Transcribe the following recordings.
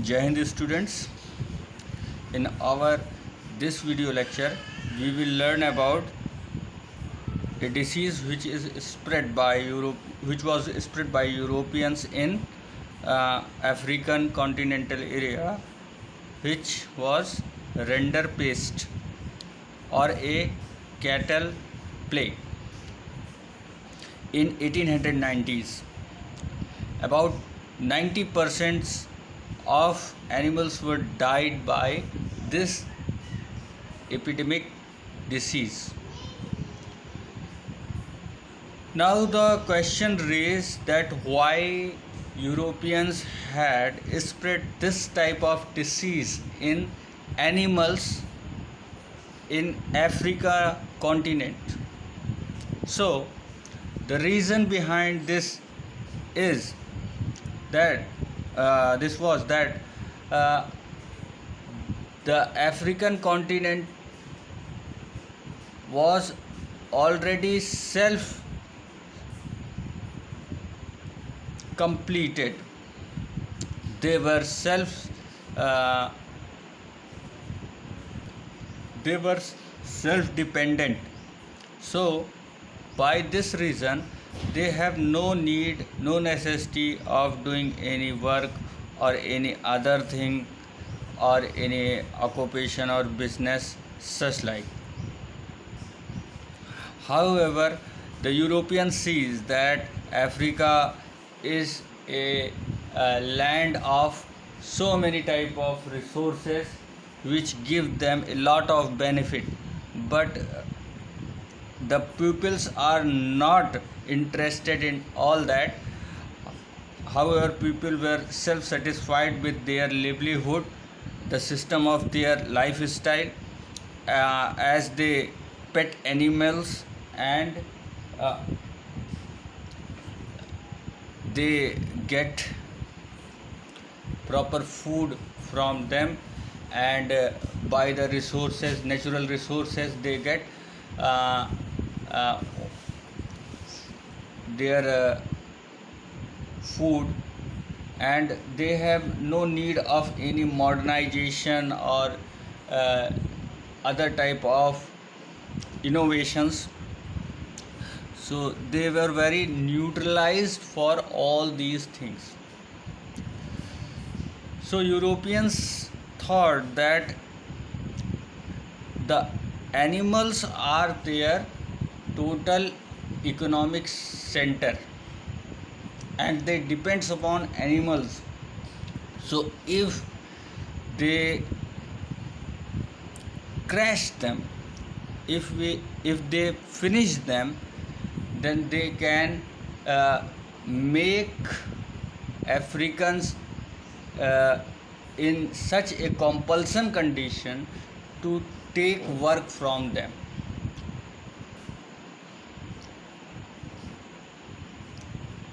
Jai Hind students. In our this video lecture, we will learn about a disease which is spread by which was spread by Europeans in African continental area, which was rinderpest or a cattle plague in 1890s. About 90% of animals were died by this epidemic disease. Now the question raised that why Europeans had spread this type of disease in animals in Africa continent. So the reason behind this is that the African continent was already self completed. They were self dependent. So by this reason they have no necessity of doing any work or any other thing or any occupation or business such like. However, the European sees that Africa is a land of so many type of resources which give them a lot of benefit, but the pupils are not interested in all that. However, people were self-satisfied with their livelihood, the system of their lifestyle, as they pet animals and they get proper food from them, and by the resources, natural resources, they get their food, and they have no need of any modernization or other type of innovations. So they were very neutralized for all these things. So Europeans thought that the animals are their total economic center and they depends upon animals. So if they crash them, if they finish them, then they can make Africans in such a compulsion condition to take work from them.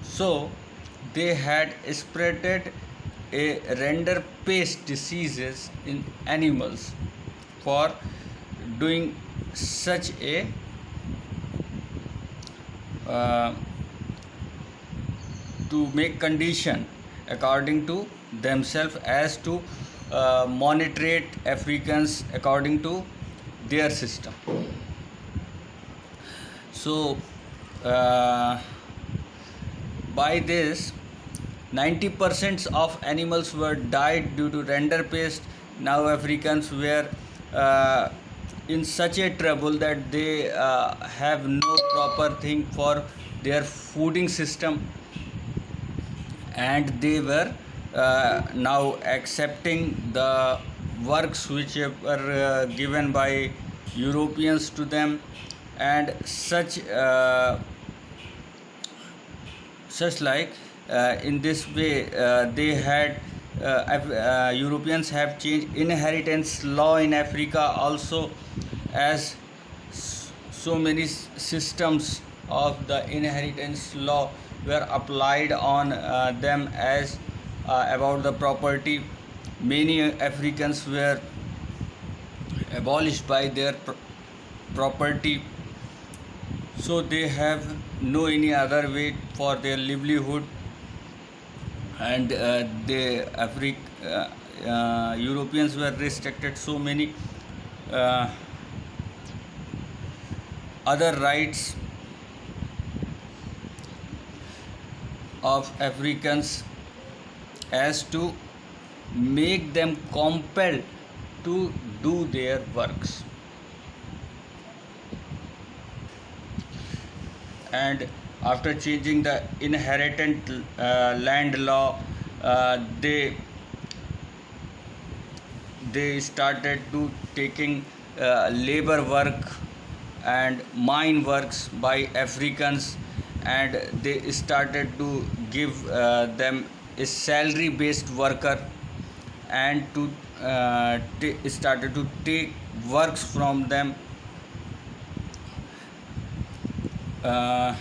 So they had spreaded a rinderpest diseases in animals for doing such a to make condition according to themselves as to monitorate Africans according to their system. So by this 90% of animals were died due to rinderpest. Now Africans were in such a trouble that they have no proper thing for their fooding system, and they were now accepting the works which were given by Europeans to them, and such like in this way they had Europeans have changed inheritance law in Africa also, as so many systems of the inheritance law were applied on them as about the property. Many Africans were abolished by their property, so they have no any other way for their livelihood. and the Europeans were restricted so many uh, other rights of Africans as to make them compelled to do their works. And after changing the inheritance land law, uh, they they started to taking labor work and mine works by Africans, and they started to give them a salary based worker, and to started to take works from them. uh,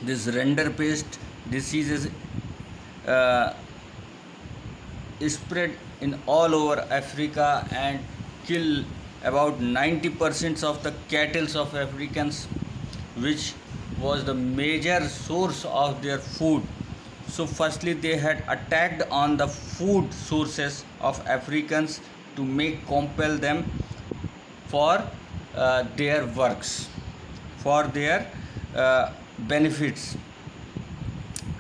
this render pest diseases uh, spread in all over Africa and kill about 90% of the cattle of Africans, which was the major source of their food. So, firstly, they had attacked on the food sources of Africans to make compel them for their works, for their benefits,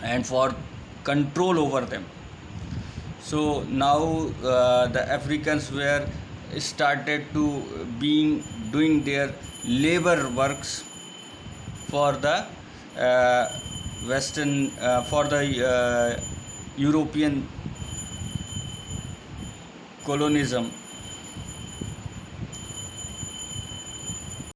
and for control over them. So now the Africans were started to being doing their labor works for the uh, Western for the European colonism,